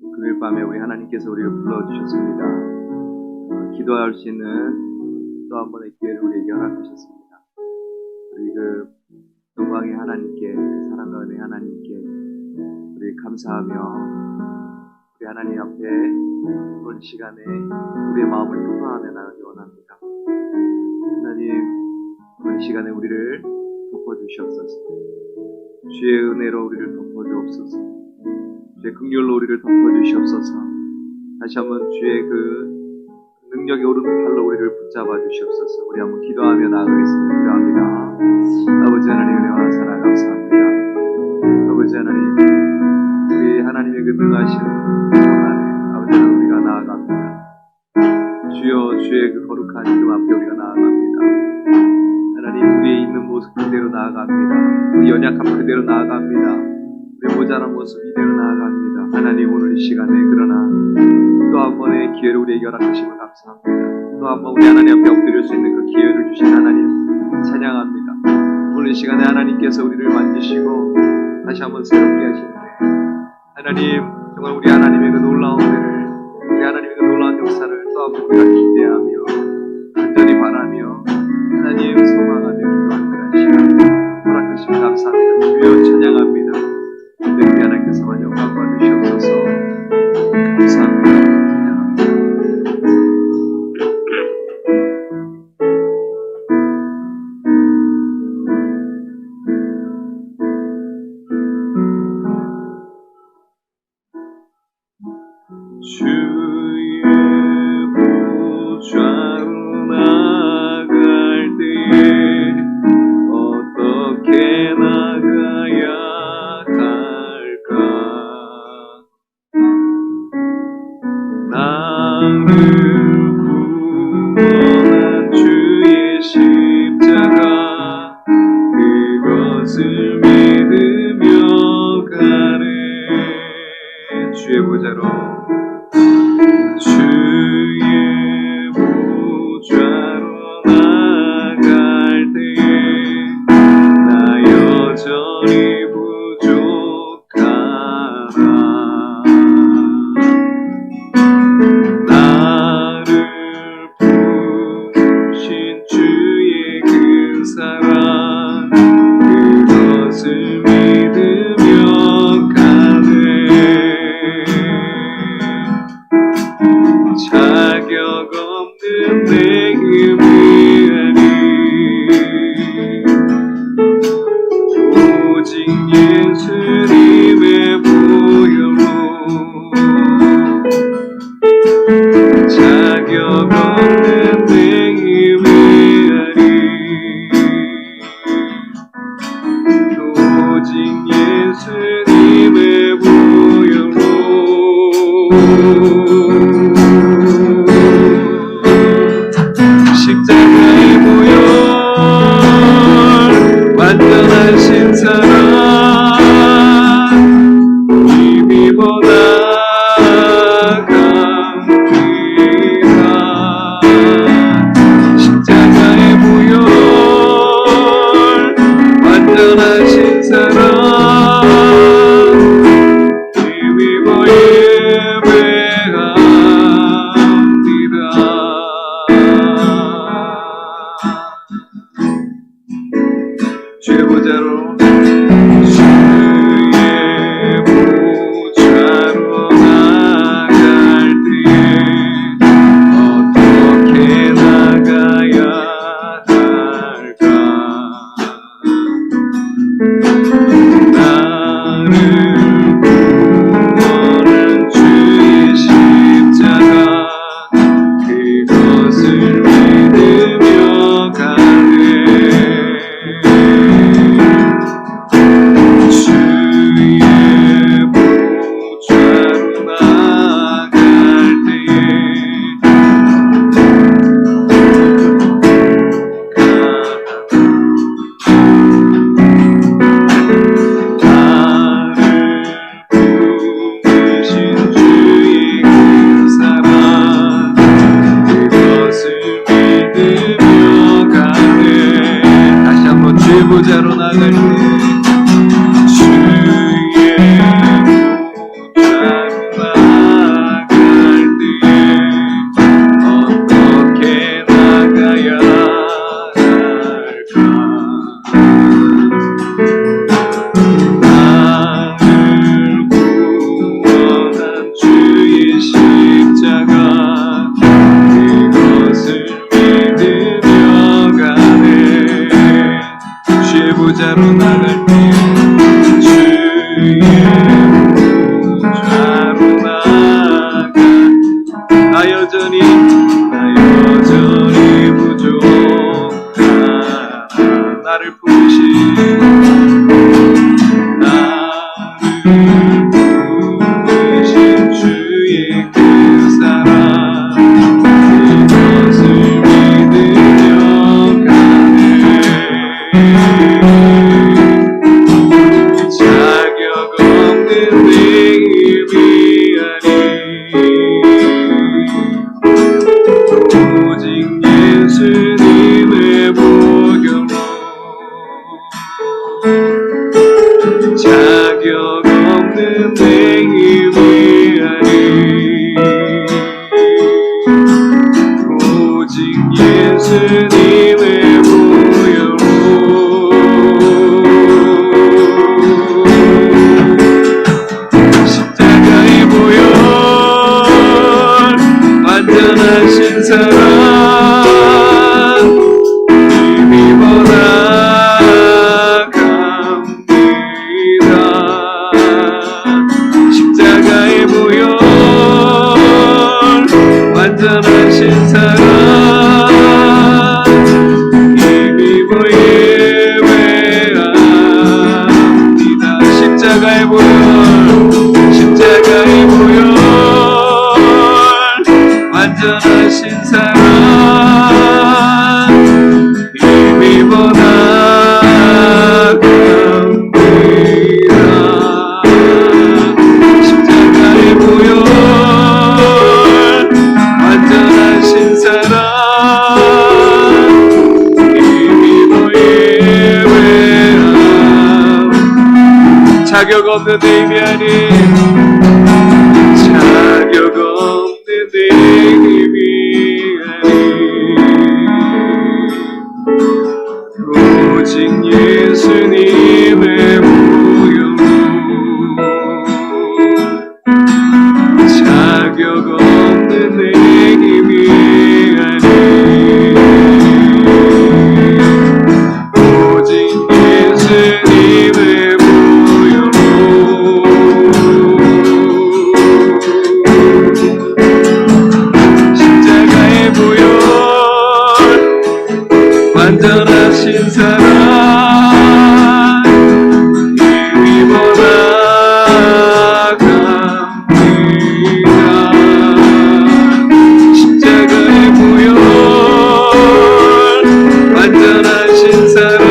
금요일 밤에 우리 하나님께서 우리를 불러주셨습니다. 기도할 수 있는 또 한 번의 기회를 우리에게 허락하셨습니다. 우리 그 영광의 하나님께, 그 사랑과 은혜의 하나님께 우리 감사하며 우리 하나님 앞에 오늘 시간에 우리의 마음을 통화하며 나가기 원합니다. 하나님, 오늘 시간에 우리를 덮어주시옵소서. 주의 은혜로 우리를 덮어주옵소서. 주의 긍휼로 우리를 덮어주시옵소서. 다시 한번 주의 그 능력이 오른팔로 우리를 붙잡아 주시옵소서. 우리 한번 기도하며 나아가겠습니다. 기도합니다. 아버지 하나님, 은혜와 사랑 감사합니다. 아버지 하나님, 우리 하나님의 그 능하신 성 안에 아버지 하나님 우리가 나아갑니다. 주여, 주의 그 거룩한 이름 앞에 우리가 나아갑니다. 하나님, 우리의 있는 모습 그대로 나아갑니다. 우리 연약함 그대로 나아갑니다. 우리 모자란 모습 이대로 나아갑니다. 하나님, 오늘 이 시간에 그러나 또 한 번의 기회를 우리에게 허락하심을 감사합니다. 또 한 번 우리 하나님 앞에 엎드릴 수 있는 그 기회를 주신 하나님 찬양합니다. 오늘 이 시간에 하나님께서 우리를 만지시고 다시 한번 새롭게 하시는데 하나님, 정말 우리 하나님의 그 놀라운 은혜를, 우리 하나님의 그 놀라운 역사를 또 한 번 우리가 기대하며 간절히 바라며 하나님 소망하며 기도하는 그런 시간 허락하시면 감사합니다. 주여 찬양합니다. 우리 하나님께서만 영광 받으시옵소서. 감사합니다. 주의 보좌로 나갈 때에 어떻게 나가야 할까? 나를 구원한 주의 십자가, 그것을 믿으며 가네. 주의 보좌로, 주의 보좌로 나갈 때에 나 여전히 부족하나. 나를 부르신 주의 그 사랑, 그것을 믿으며 가네. 자격 없는 내 힘이 아니 오직 예수님의 보혈로. 자격 없는 내 힘이 아니 오직 예수님의 보혈로. 십자가의 보혈, 완전하신 사랑, 이미보다 강리라. 십자가의 보혈, 완전하신 사랑, 이미보 예배하리. 자격 없는 내 힘이 아니 오직 예수님의 보혈로 십자가의 보혈 완전하신 사랑 힘이보다 갑니다. 십자가의 보혈 완전하신 사랑 힘입어 예배합니다. 십자가의 보혈 십자가의 보혈 완전하신 사랑 힘이보다 갑니다. 십자가의 보혈 완전하신 사랑 힘입어 예배함. 자격 없는 내 힘이 아닌 자격 없는 내 힘이 아닌 오직 예수님의 보혈로 자격 없는 내 힘이 아닌 오직 예수님의 보혈로 십자가의 보혈 완전하신 사랑 힘이보다 갑니다. 십자가의 보혈 완전하신 사랑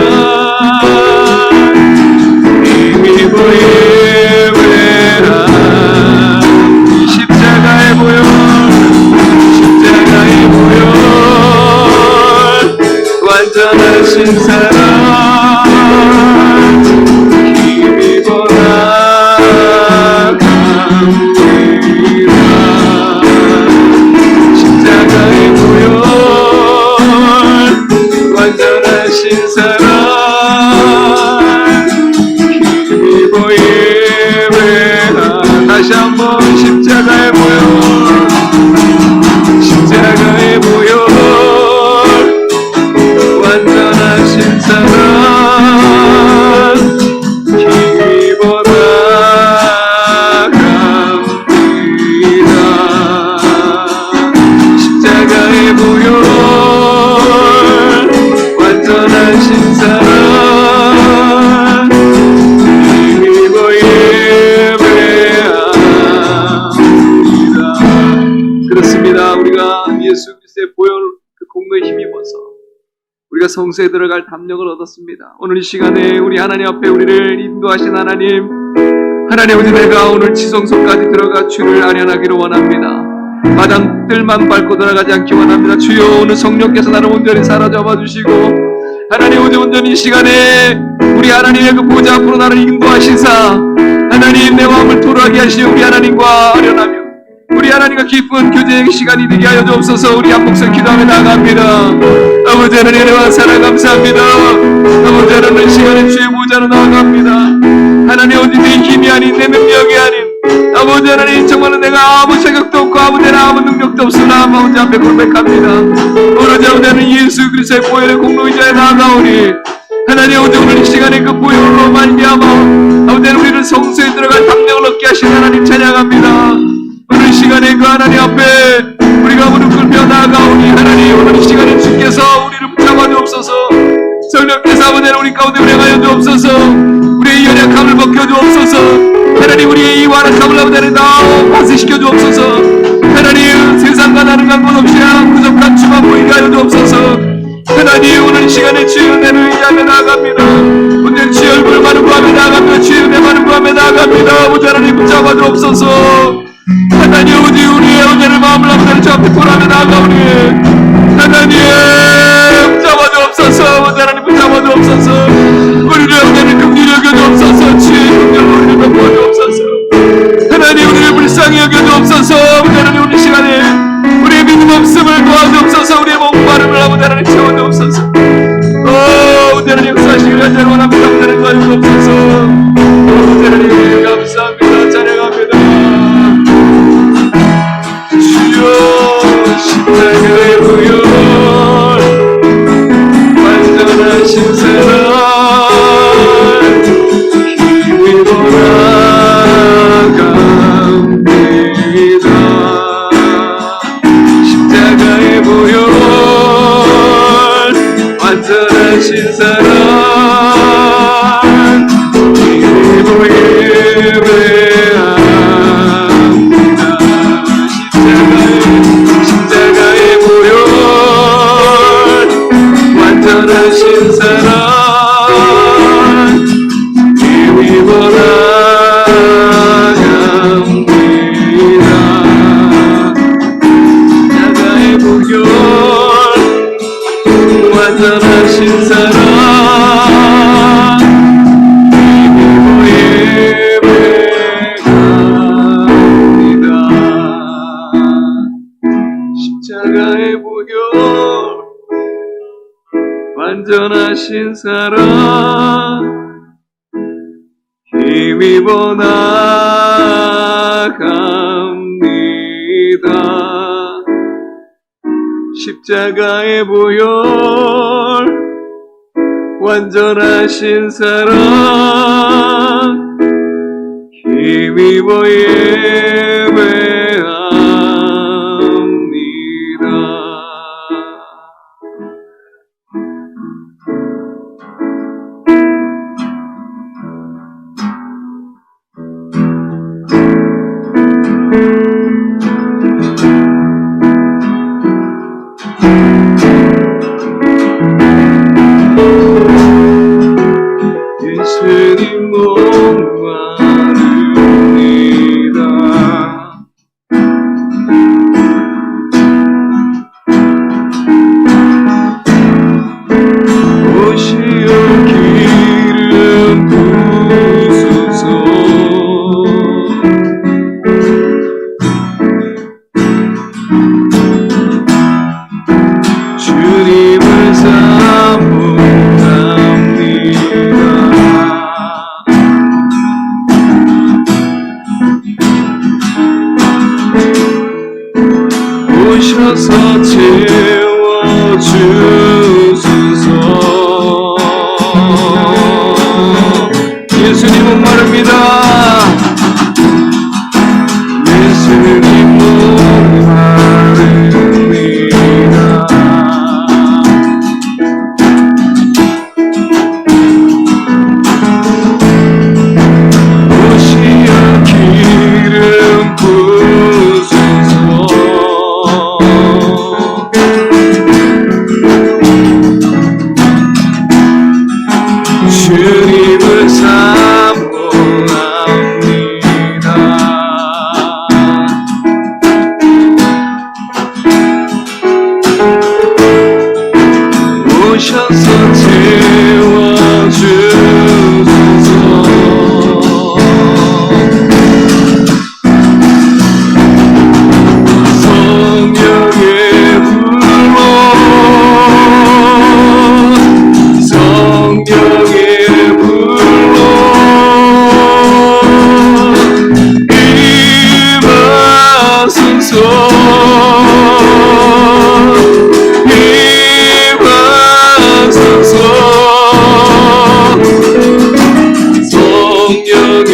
힘입어 예배함. 십자가의 보혈 십자가의 보혈 완전하신 사랑 힘이보다 갑니다. 십자가의 보혈 완전하신 사랑 힘입어 예배함. 다시 한번 십자가의 보혈 십자가의 보혈 완전하신 사랑 힘이보다 갑니다. 십자가의 보혈 완전하신 사랑 힘입어 예배합니다. 그렇습니다. 우리가 예수 그리스도의 보혈 그 공로에 힘입어서 우리가 성소에 들어갈 담력을 얻었습니다. 오늘 이 시간에 우리 하나님 앞에 우리를 인도하신 하나님 아버지, 내가 오늘 지성소까지 들어가 주를 아련하기를 원합니다. 마당들만 밟고 돌아가지 않기 원합니다. 주여, 오늘 성령께서 나를 온전히 사로잡아 주시고 하나님 온전히 이 시간에 우리 하나님의 그 보좌 앞으로 나를 인도하시사 하나님 내 마음을 토로하게 하시어 우리 하나님과 아련하며 우리 하나님과 기쁜 교제의 시간이 되게 하여 주옵소서. 우리 한 목소리 기도하며 나아갑니다. 아버지 하나님, 은혜와 사랑 감사합니다. 아버지 하나님, 이 시간에 주의 보좌로 나아갑니다. 하나님, 어디 내 힘이 아닌 내 능력이 아닌 아버지 하나님, 정말로 내가 아무 자격도 없고 아버지 아무 능력도 없으나 아버지 앞에 고백합니다. 오로지 아버지 하나님 예수 그리스도의 보혈의 공로의자에 나아가오니 하나님, 오늘 이 시간에 그 보혈로 말미암아 아버지 하나님 우리를 성소에 들어갈 담력을 얻게 하신 하나님 찬양합니다. 오늘 이 시간에 그 하나님 앞에 우리가 무릎 꿇며 나아가오니 하나님, 오늘 이 시간에 주께서 우리를 붙잡아 주옵소서. 성령께서 아버지 하나님 우리 가운데 운행하여 주옵소서. 우리의 연약함을 벗겨 주옵소서. 하나님, 우리의 이 완악함을 아버지 하나님 다 완수시켜 주옵소서. 하나님, 세상과 다른 것 없이 부족한 주만 보이게 하여 주옵소서. 하나님, 오늘 이 시간에 주의 은혜를 의지하며 나아갑니다. 오늘 주의 얼굴만을 구하며 나아갑니다. 주의 은혜만을 구하며 나아갑니다. 아버지 하나님 붙잡아 주옵소서. 하나님, 아버지 우리의 은혜를 마음을 아버지 주 앞에 돌아며 나아가오니 하나님 붙잡아 주옵소서. 아버지 하나님 붙잡아 주옵소서. 우리를 은혜를 긍휼히 여겨 주옵소서. 주의 완전하신 사랑 힘입어 나갑니다. 십자가의 보혈 완전하신 사랑 힘입어 예배합니다. 예수님 목마릅니다. 오시어 기름 부으소서. 주님을 사모합니다. 오셔서 채워주소서. 예수님 목마릅니다. 예수님 목마릅니다. 오시어 기름 부으소서. 주님을 사모합니다. 오셔서 채워주소서. 성령의 불로 성령의 불로 임하소서. 임하소서. 성령의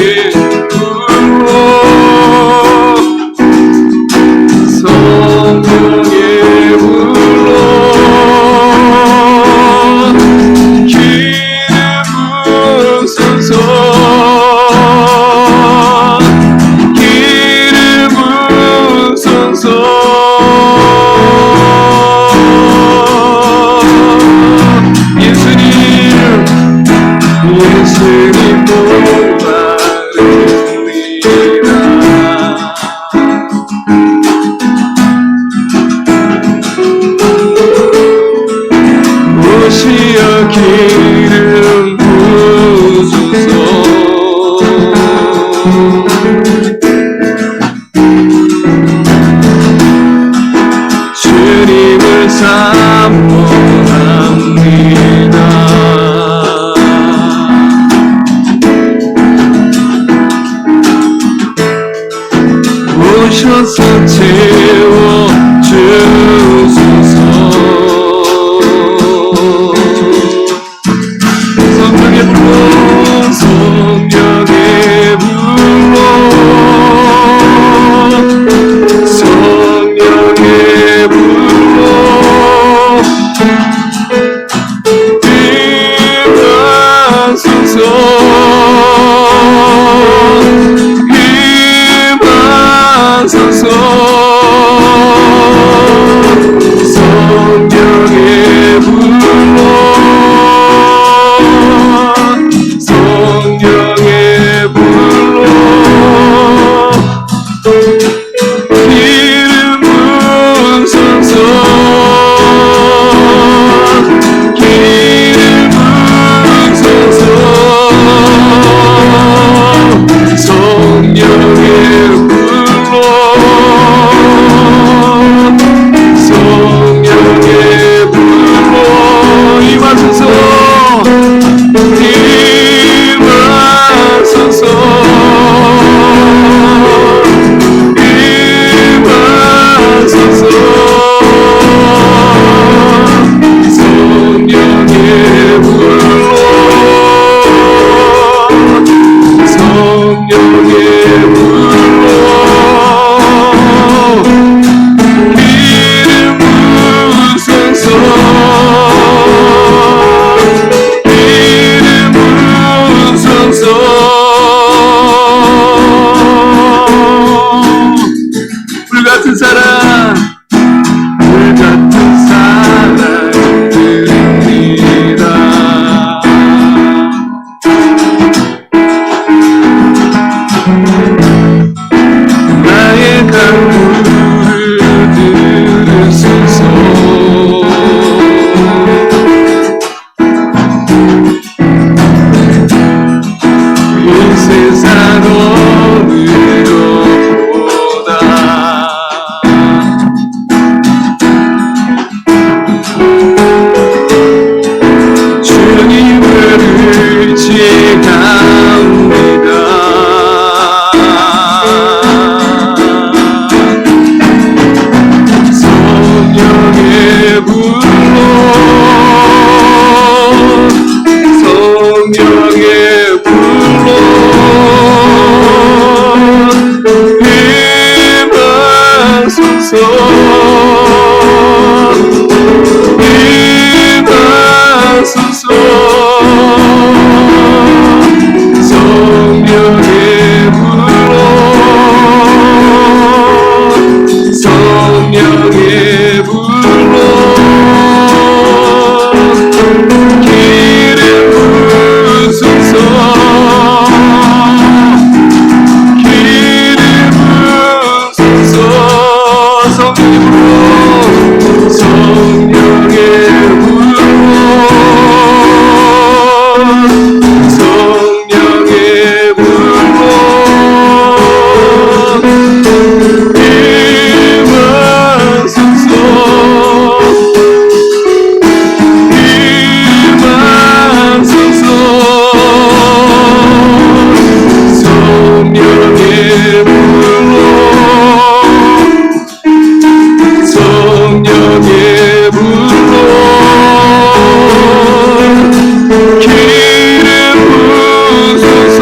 불로 성령의 불로 기름 부으소서. 기름 부으소서. 예수님 목마릅니다. 오시어 기름 부으소서. 주님을 사모합니다. 오셔서 채워주소서. 성령의 불로 성령의 불로 성령의 불로 임하소서. 임하소서. 나의 간구를 들으소서. 이 세상 어느 것보다 주님을 의지합니다. 성령의 불로, 성령의 불로 임하소서. 임하소서. 성령의 불로, 성령의 불로 기름 부으소서. 기름 부으소서. 성령의 불로, 성령의 불로, 성령의 불로 임하소서. 임하소서. 성령의 불로, 성령의 불로 기름 부으소서.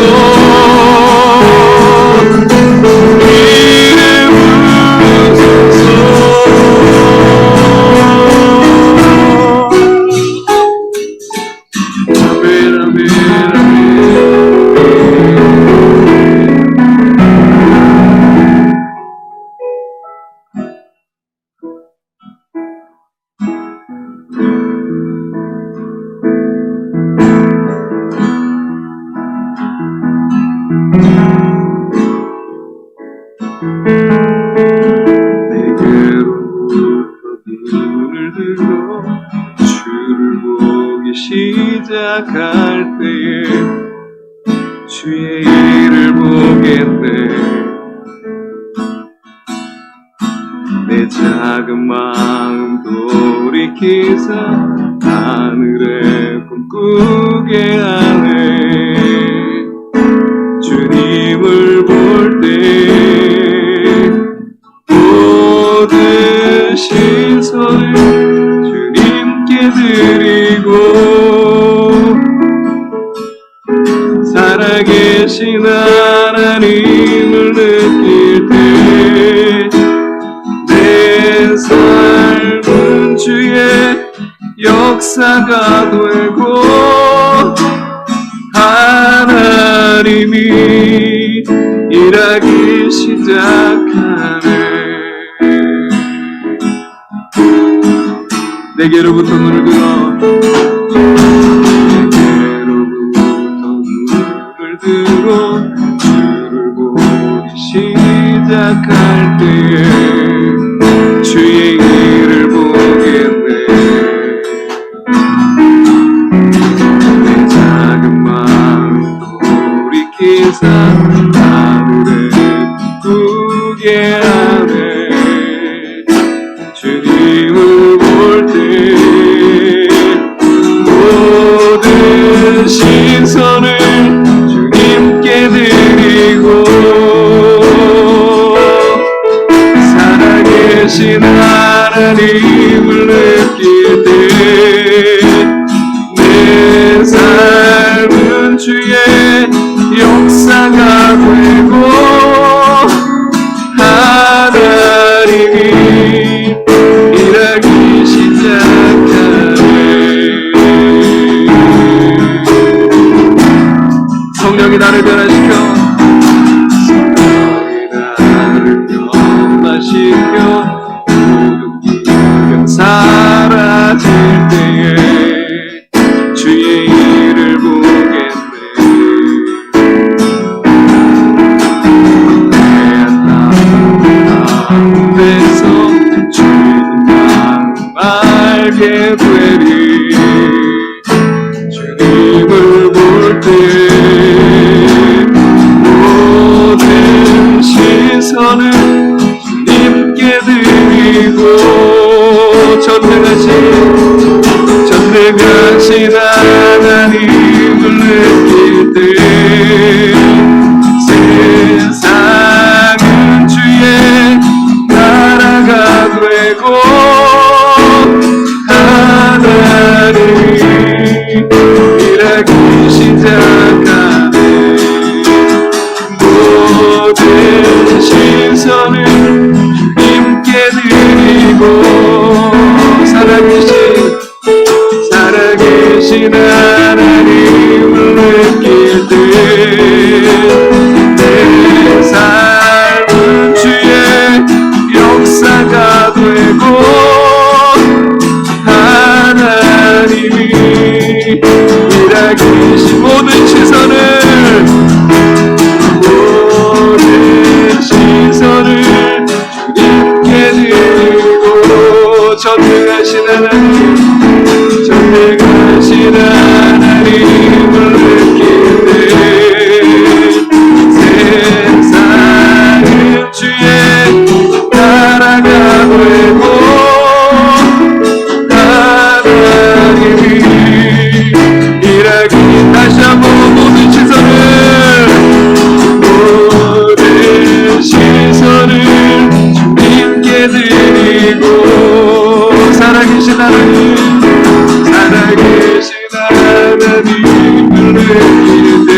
기름 부으소서. 아멘, 아멘, 아멘. 내게로부터 눈을 들어 주를 보기 시작할 때에 주의 일을 보겠네. 내 작은 마음 돌이키사 하늘에 꿈꾸게 하네. 주님을 볼 때 모든 신선을 주님께 드리고 살아계신 하나님을 느낄 때 내 삶은 주의 역사가 되고 하나님이 일하기 시작하네. 내게로부터 눈을 들어, 내게로부터 눈을 들어 주를 보기 시작할 때에 주의 일을 보겠네. 내 작은 마음 돌이키사 하늘에 꾸게 하네. 주님을 볼 때 모든 신선을 주님께 드리고 살아계신 하나님을 느낄 때 내 삶은 주의 역사가 되고 하나님이 일하기 시작하네. 성령이 나를 변화시켜, 성령이 나를 변화시켜 모든 기억은 하게 되리. 주님을 볼 때 모든 시선을 주님께 드리고 전능하신 하나님을 느낄 때 세상은 주의 나라가 되고 하나님이 일하기 시작하네. 모든 시선을 주님께 드리고 살아계신 하나님을 느낄 때 내 삶은 주의 역사가 되고 하나님이 일하기신 모든 시선을 주님께 드리고 전능하신 하나님을 느낄 때 세상은 주의 나라가 되고 하나님이 일하기 다시 한번 모든 시선을 주님께 드리고 살아계신 하나님을 느낄 때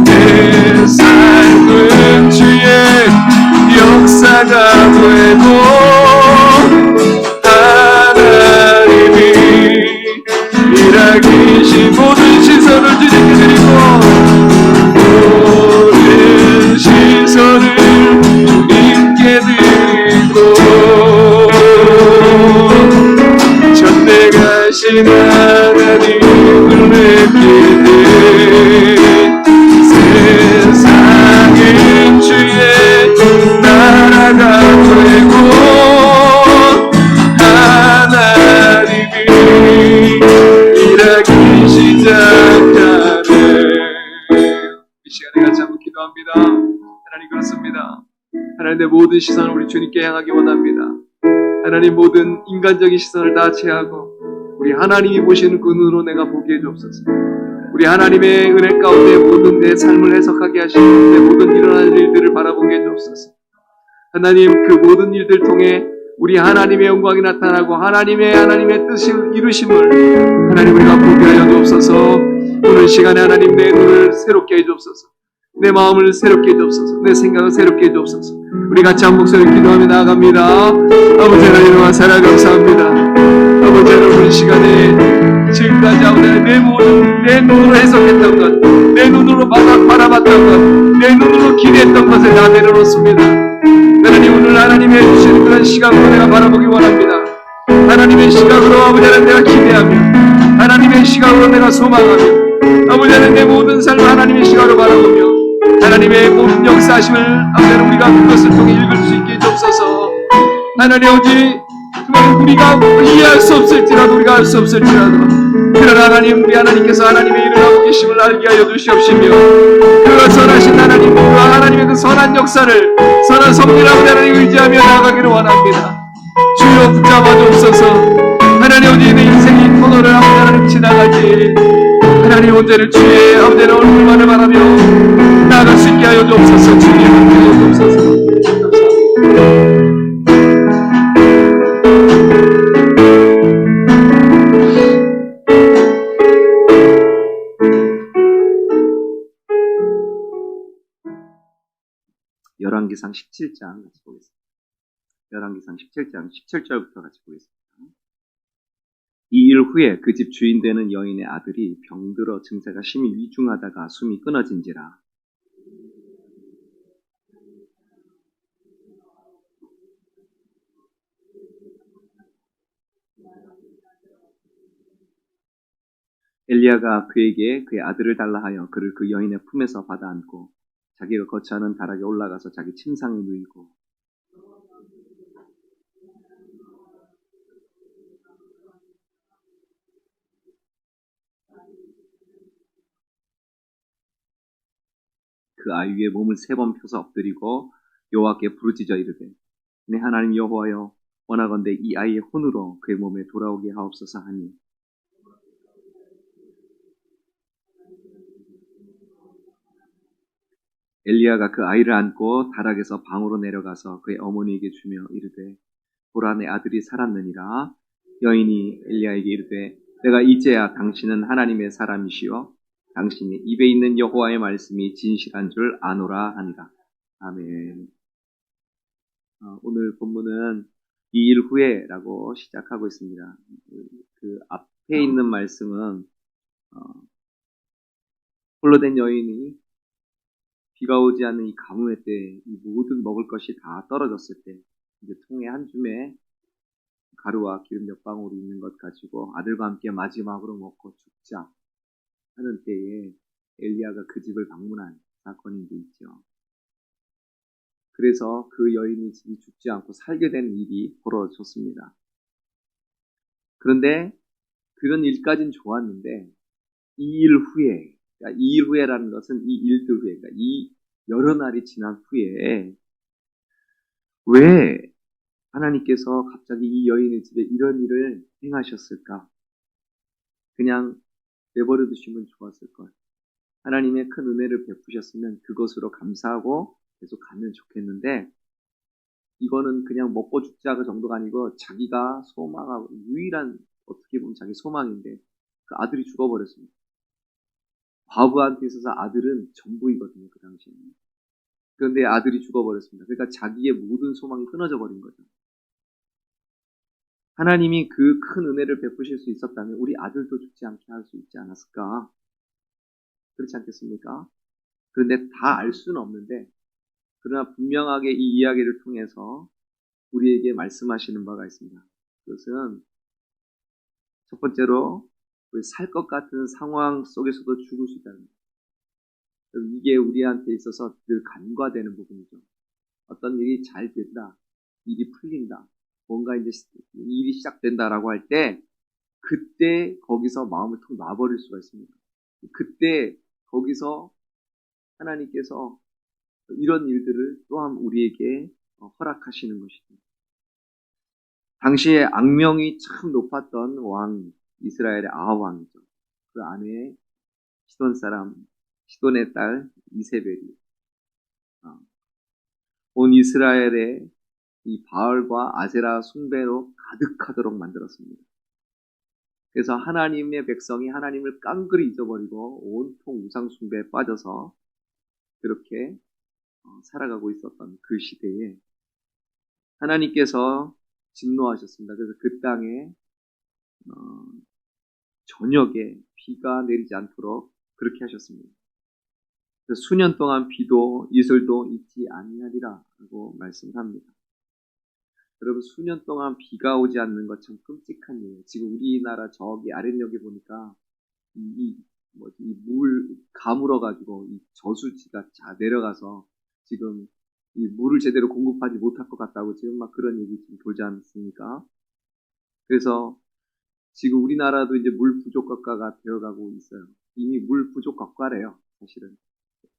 내 삶은 주의 역사가 되고 하나님이 일하기신 모든 시선을 주님께 드리고 모든 시선을 주님께 드리고 전능하신 하나님을 느낄 때 세상은 주의 나라가 되고 하나님이 일하기 시작하네. 이 시간에 같이 한번 기도합니다. 하나님 그렇습니다. 하나님 내 모든 시선을 우리 주님께 향하기 원합니다. 하나님 모든 인간적인 시선을 다 제하고 우리 하나님이 보시는 그 눈으로 내가 보게 해주옵소서. 우리 하나님의 은혜 가운데 모든 내 삶을 해석하게 하시고 내 모든 일어나는 일들을 바라보게 해주옵소서. 하나님 그 모든 일들 통해 우리 하나님의 영광이 나타나고 하나님의 뜻을 이루심을 하나님 우리가 보게 하여 주옵소서. 오늘 시간에 하나님 내 눈을 새롭게 해주옵소서. 내 마음을 새롭게 해주옵소서. 내 생각을 새롭게 해주옵소서. 우리 같이 한 목소리 기도하며 나아갑니다. 아버지 하나님 사랑 감사합니다. 아버지 하나님 이 시간에 지금까지 아버지 내 모든 내 눈으로 해석했던 것, 내 눈으로 바라봤던 것, 내 눈으로 기대했던 것을 다 내려놓습니다. 하나님 오늘 하나님이 해주시는 그런 시각으로 내가 바라보기 원합니다. 하나님의 시각으로 아버지 하나님 내가 기대하며 하나님의 시각으로 내가 소망하며 아버지 하나님 내 모든 삶을 하나님의 시각으로 바라보며 하나님의 모든 역사하심을 아버지 하나님 우리가 그것을 통해 읽을 수 있게 해주옵소서. 하나님 아버지 우리가 이해할 수 없을지라도 우리가 알 수 없을지라도 그러나 하나님 우리 하나님께서 하나님의 일을 하고 계심을 알게 하여 주시옵시며 그 선하신 하나님과 하나님의 그 선한 역사를 선한 섭리를 아버지 하나님 의지하며 나아가기를 원합니다. 주여 붙잡아 주옵소서. 하나님 아버지 내 인생이 터널을 아버지 하나님 지나가지 하나님 언제는 주의 아버지 하나님 얼굴만을 바라며 나아갈 수 있게 하여 주옵소서. 주님 하여 주옵소서. 감사합니다. 열왕기상 17장 같이 보겠습니다. 열왕기상 17장 17절부터 같이 보겠습니다. 이 일 후에 그 집 주인 되는 여인의 아들이 병들어 증세가 심히 위중하다가 숨이 끊어진지라. 엘리야가 그에게 그의 아들을 달라 하여 그를 그 여인의 품에서 받아 안고 자기가 거처하는 다락에 올라가서 자기 침상에 누이고 그 아이 위에 몸을 3번 펴서 엎드리고 여호와께 부르짖어 이르되 내 하나님 여호와여 원하건대 이 아이의 혼으로 그의 몸에 돌아오게 하옵소서 하니 엘리야가 그 아이를 안고 다락에서 방으로 내려가서 그의 어머니에게 주며 이르되 보라 내 아들이 살았느니라. 여인이 엘리야에게 이르되 내가 이제야 당신은 하나님의 사람이시요 당신이 입에 있는 여호와의 말씀이 진실한 줄 아노라 하니라. 아멘. 오늘 본문은 이 일 후에라고 시작하고 있습니다. 그 앞에 있는 말씀은 홀로 된 여인이 비가 오지 않는 이 가뭄의 때 이 모든 먹을 것이 다 떨어졌을 때 이제 통에 한 줌에 가루와 기름 몇 방울이 있는 것 가지고 아들과 함께 마지막으로 먹고 죽자 하는 때에 엘리야가 그 집을 방문한 사건인 게 있죠. 그래서 그 여인이 집이 죽지 않고 살게 된 일이 벌어졌습니다. 그런데 그런 일까지는 좋았는데 이 일 후에, 그러니까 이 일 후에라는 것은 이 일들 후에, 그러니까 이 여러 날이 지난 후에 왜 하나님께서 갑자기 이 여인의 집에 이런 일을 행하셨을까? 그냥 내버려 두시면 좋았을 걸. 하나님의 큰 은혜를 베푸셨으면 그것으로 감사하고 계속 가면 좋겠는데 이거는 그냥 먹고 죽자 그 정도가 아니고 자기가 소망하고 유일한 어떻게 보면 자기 소망인데 그 아들이 죽어버렸습니다. 과부한테 있어서 아들은 전부이거든요. 그 당시에는. 그런데 아들이 죽어버렸습니다. 그러니까 자기의 모든 소망이 끊어져 버린 거죠. 하나님이 그 큰 은혜를 베푸실 수 있었다면 우리 아들도 죽지 않게 할 수 있지 않았을까? 그렇지 않겠습니까? 그런데 다 알 수는 없는데 그러나 분명하게 이 이야기를 통해서 우리에게 말씀하시는 바가 있습니다. 그것은 첫 번째로 살 것 같은 상황 속에서도 죽을 수 있다는 거예요. 이게 우리한테 있어서 늘 간과되는 부분이죠. 어떤 일이 잘 된다, 일이 풀린다, 뭔가 이제 일이 시작된다라고 할 때 그때 거기서 마음을 툭 놔버릴 수가 있습니다. 그때 거기서 하나님께서 이런 일들을 또한 우리에게 허락하시는 것이죠. 당시에 악명이 참 높았던 왕, 이스라엘의 아합왕이죠. 그 안에 시돈 사람, 시돈의 딸 이세벨이 온 이스라엘의 이 바알과 아세라 숭배로 가득하도록 만들었습니다. 그래서 하나님의 백성이 하나님을 깡그리 잊어버리고 온통 우상 숭배에 빠져서 그렇게 살아가고 있었던 그 시대에 하나님께서 진노하셨습니다. 그래서 그 땅에 저녁에 비가 내리지 않도록 그렇게 하셨습니다. 그래서 수년 동안 비도 이슬도 있지 아니하리라고 말씀합니다. 여러분 수년 동안 비가 오지 않는 것 참 끔찍한 일이에요. 지금 우리나라 저기 아랫역에 보니까 이 물 가물어 가지고 이 저수지가 자 내려가서 지금 이 물을 제대로 공급하지 못할 것 같다고 지금 막 그런 얘기 지금 돌지 않습니까? 그래서 지금 우리나라도 이제 물 부족 국가가 되어가고 있어요. 이미 물 부족 국가래요, 사실은.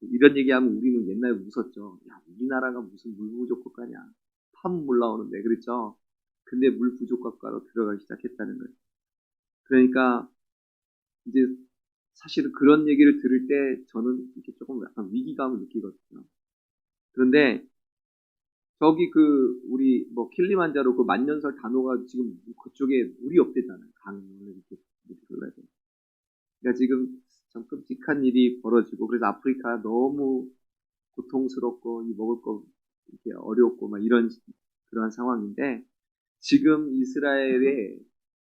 이런 얘기하면 우리는 옛날에 웃었죠. 야, 우리나라가 무슨 물 부족 국가냐. 파문 올라오는데, 그랬죠? 근데 물 부족 국가로 들어가기 시작했다는 거예요. 그러니까, 이제, 사실은 그런 얘기를 들을 때 저는 이렇게 조금 약간 위기감을 느끼거든요. 그런데, 저기 우리, 킬리만자로 그 만년설 단호가 지금 그쪽에 물이 없대잖아요. 강을 이렇게 흘러야 돼. 그러니까 지금 참 끔찍한 일이 벌어지고, 그래서 아프리카 너무 고통스럽고, 이 먹을 거 이렇게 어렵고, 막 그런 상황인데, 지금 이스라엘의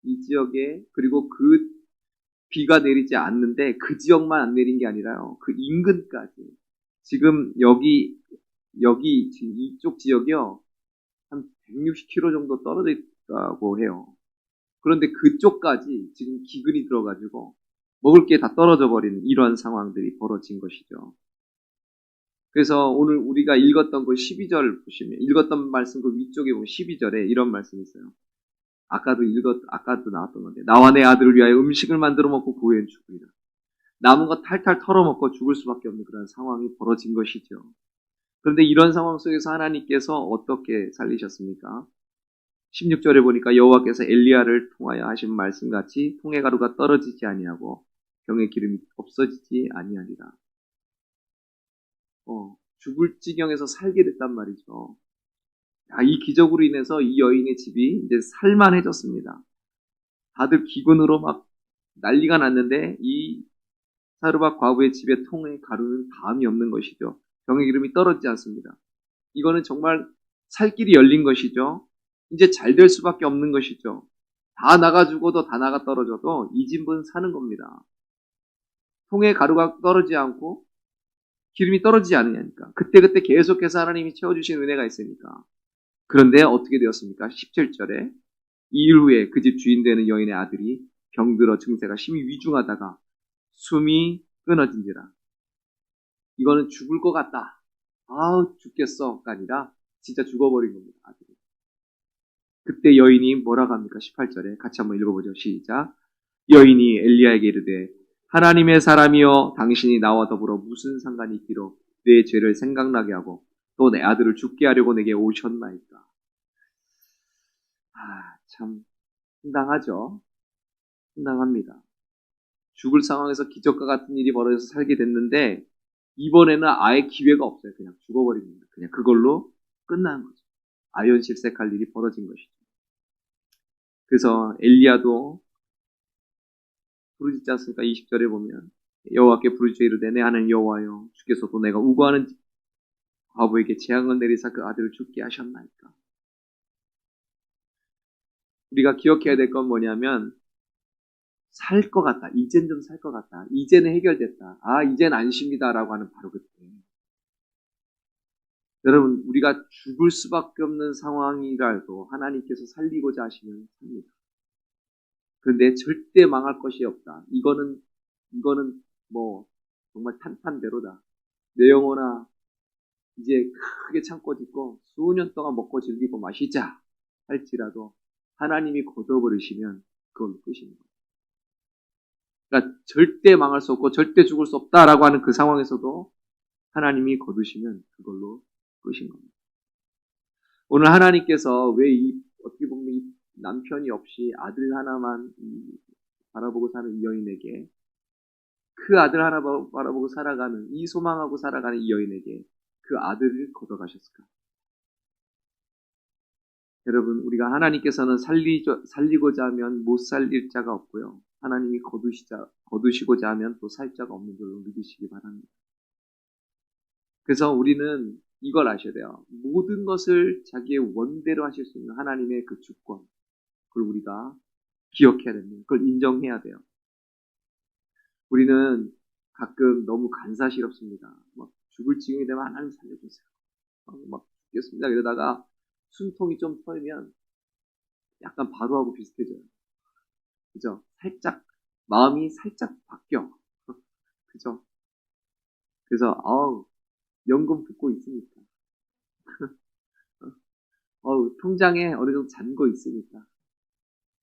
이 지역에, 그리고 그 비가 내리지 않는데, 그 지역만 안 내린 게 아니라요. 그 인근까지. 지금 지금 이쪽 지역이요. 한 160km 정도 떨어져 있다고 해요. 그런데 그쪽까지 지금 기근이 들어가지고, 먹을 게 다 떨어져 버리는 이런 상황들이 벌어진 것이죠. 그래서 오늘 우리가 읽었던 그 12절 보시면, 읽었던 말씀 그 위쪽에 보면 12절에 이런 말씀이 있어요. 아까도 나왔던 건데, 나와 내 아들을 위하여 음식을 만들어 먹고 고해는 죽으리라. 남은 거 탈탈 털어먹고 죽을 수밖에 없는 그런 상황이 벌어진 것이죠. 그런데 이런 상황 속에서 하나님께서 어떻게 살리셨습니까? 16절에 보니까 여호와께서 엘리야를 통하여 하신 말씀같이 통의 가루가 떨어지지 아니하고 병의 기름이 없어지지 아니하리라. 죽을 지경에서 살게 됐단 말이죠. 이 기적으로 인해서 이 여인의 집이 이제 살만해졌습니다. 다들 기근으로 막 난리가 났는데 이 사르밧 과부의 집에 통의 가루는 다음이 없는 것이죠. 병의 기름이 떨어지지 않습니다. 이거는 정말 살 길이 열린 것이죠. 이제 잘 될 수밖에 없는 것이죠. 다 나가 죽어도 다 나가 떨어져도 이 집은 사는 겁니다. 통에 가루가 떨어지지 않고 기름이 떨어지지 않으냐니까. 그때그때 계속해서 하나님이 채워주신 은혜가 있으니까. 그런데 어떻게 되었습니까? 17절에 이일 후에 그 집 주인 되는 여인의 아들이 병들어 증세가 심히 위중하다가 숨이 끊어진지라. 이거는 죽을 것 같다. 죽겠어가 아니라 진짜 죽어버린 겁니다. 아들이. 그때 여인이 뭐라고 합니까? 18절에 같이 한번 읽어보죠. 시작. 여인이 엘리야에게 이르되 하나님의 사람이여 당신이 나와 더불어 무슨 상관이 있기로 내 죄를 생각나게 하고 또 내 아들을 죽게 하려고 내게 오셨나이까. 참 황당하죠. 황당합니다. 죽을 상황에서 기적과 같은 일이 벌어져서 살게 됐는데 이번에는 아예 기회가 없어요. 그냥 죽어버립니다. 그냥 그걸로 끝난 거죠. 아연실색할 일이 벌어진 것이죠. 그래서 엘리야도 부르짖지 않습니까? 20절에 보면 여호와께 부르짖어 이르되 내 하나님 여호와여 주께서도 내가 우고하는 과부에게 재앙을 내리사 그 아들을 죽게 하셨나이까. 우리가 기억해야 될 건 뭐냐면 살 것 같다. 이젠 좀 살 것 같다. 이제는 해결됐다. 이젠 안심이다라고 하는 바로 그때. 여러분 우리가 죽을 수밖에 없는 상황이라도 하나님께서 살리고자 하시면 삽니다. 그런데 절대 망할 것이 없다. 이거는 뭐 정말 탄탄대로다. 내 영혼아 이제 크게 참고 짓고 수년 동안 먹고 즐기고 마시자 할지라도 하나님이 거둬버리시면 그걸로 끝입니다. 그러니까 절대 망할 수 없고 절대 죽을 수 없다라고 하는 그 상황에서도 하나님이 거두시면 그걸로 끝인 겁니다. 오늘 하나님께서 어떻게 보면 이 남편이 없이 아들 하나만 바라보고 사는 이 여인에게 그 아들 하나 바라보고 살아가는 이 소망하고 살아가는 이 여인에게 그 아들을 거둬가셨을까? 여러분 우리가 하나님께서는 살리고자 하면 못 살릴 자가 없고요. 하나님이 거두시고자 하면 또 살 자가 없는 걸로 믿으시기 바랍니다. 그래서 우리는 이걸 아셔야 돼요. 모든 것을 자기의 원대로 하실 수 있는 하나님의 그 주권, 그걸 우리가 기억해야 됩니다. 그걸 인정해야 돼요. 우리는 가끔 너무 간사스럽습니다. 막 죽을 지경이 되면 하나님 살려주세요. 막 죽겠습니다. 이러다가 숨통이 좀 트이면 약간 바로하고 비슷해져요. 그죠? 마음이 살짝 바뀌어. 그죠? 그래서, 연금 붙고 있으니까. 통장에 어느 정도 잔고 있으니까.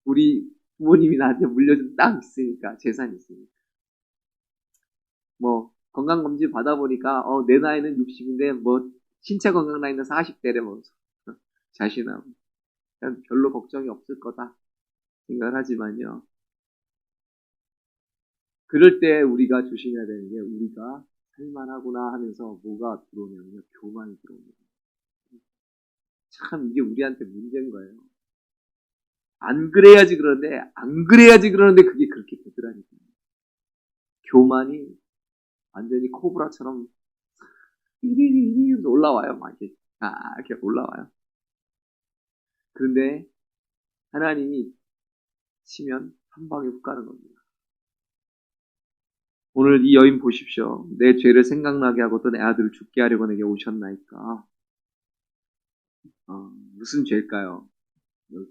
우리 부모님이 나한테 물려준 땅 있으니까, 재산이 있으니까. 뭐, 건강검진 받아보니까, 내 나이는 60인데, 신체 건강 나이는 40대래, 자신하고. 별로 걱정이 없을 거다. 생각을 하지만요. 그럴 때 우리가 조심해야 되는 게, 우리가 살만하구나 하면서 뭐가 들어오냐면요. 교만이 들어옵니다. 참, 이게 우리한테 문제인 거예요. 안 그래야지 그러는데 그게 그렇게 되더라니까요. 교만이 완전히 코브라처럼 삐리리리 올라와요. 막 이렇게 올라와요. 그런데 하나님이 치면 한 방에 훅 가는 겁니다. 오늘 이 여인 보십시오. 내 죄를 생각나게 하고 또 내 아들을 죽게 하려고 내게 오셨나이까. 무슨 죄일까요?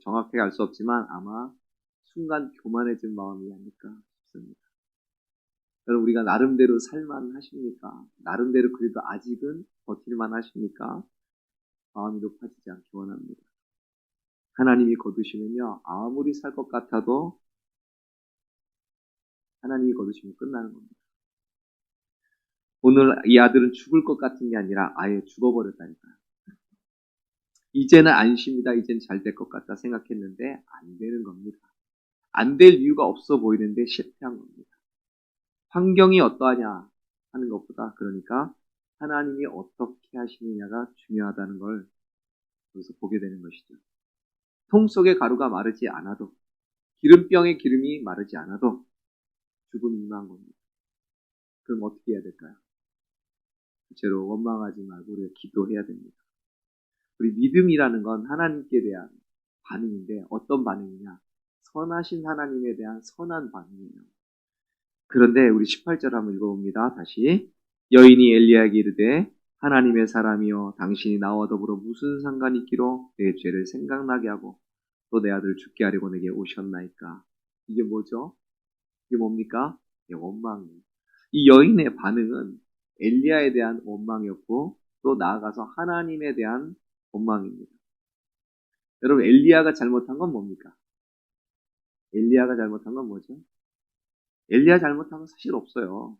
정확하게 알 수 없지만 아마 순간 교만해진 마음이 아닐까 싶습니다. 여러분 우리가 나름대로 살만 하십니까? 나름대로 그래도 아직은 버틸만 하십니까? 마음이 높아지지 않기 원합니다. 하나님이 거두시면요. 아무리 살 것 같아도 하나님이 거두시면 끝나는 겁니다. 오늘 이 아들은 죽을 것 같은 게 아니라 아예 죽어버렸다니까요. 이제는 안심이다, 이제는 잘 될 것 같다 생각했는데 안 되는 겁니다. 안 될 이유가 없어 보이는데 실패한 겁니다. 환경이 어떠하냐 하는 것보다 그러니까 하나님이 어떻게 하시느냐가 중요하다는 걸 여기서 보게 되는 것이죠. 통 속의 가루가 마르지 않아도, 기름병의 기름이 마르지 않아도 죽음이 임한 겁니다. 그럼 어떻게 해야 될까요? 둘째로 원망하지 말고 우리가 기도해야 됩니다. 우리 믿음이라는 건 하나님께 대한 반응인데 어떤 반응이냐? 선하신 하나님에 대한 선한 반응이에요. 그런데 우리 18절 한번 읽어봅니다. 다시. 여인이 엘리야에게 이르되 하나님의 사람이여 당신이 나와 더불어 무슨 상관이 있기로 내 죄를 생각나게 하고 또 내 아들 죽게 하려고 내게 오셨나이까. 이게 뭐죠? 이게 뭡니까? 원망이에요. 이 여인의 반응은 엘리야에 대한 원망이었고 또 나아가서 하나님에 대한 원망입니다. 여러분 엘리야가 잘못한 건 뭡니까? 엘리야가 잘못한 건 뭐죠? 엘리야 잘못한 건 사실 없어요.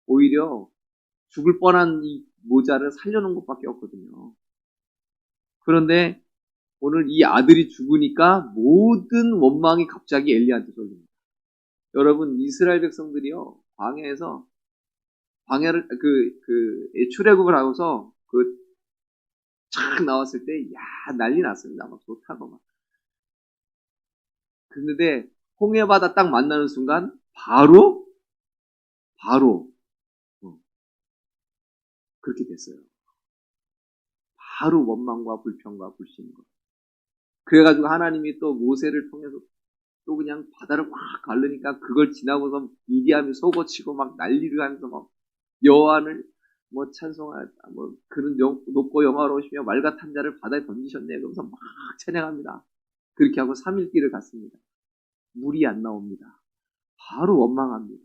오히려 죽을 뻔한 이 모자를 살려놓은 것밖에 없거든요. 그런데 오늘 이 아들이 죽으니까 모든 원망이 갑자기 엘리야한테 쏠립니다. 여러분 이스라엘 백성들이요 광야에서 광야를 출애굽을 하고서 착 나왔을 때 야 난리 났습니다. 막 좋다고 막. 그런데 홍해 바다 딱 만나는 순간 바로 그렇게 됐어요. 바로 원망과 불평과 불신과. 그래가지고 하나님이 또 모세를 통해서 또 그냥 바다를 확 가르니까 그걸 지나고서 미디암이 속어치고 막 난리를 하면서 막 여호와를 뭐 찬송하다 뭐 그런 높고 영화로우시며 말 같은 자를 바다에 던지셨네 그러면서 막 찬양합니다. 그렇게 하고 3일 길을 갔습니다. 물이 안 나옵니다. 바로 원망합니다.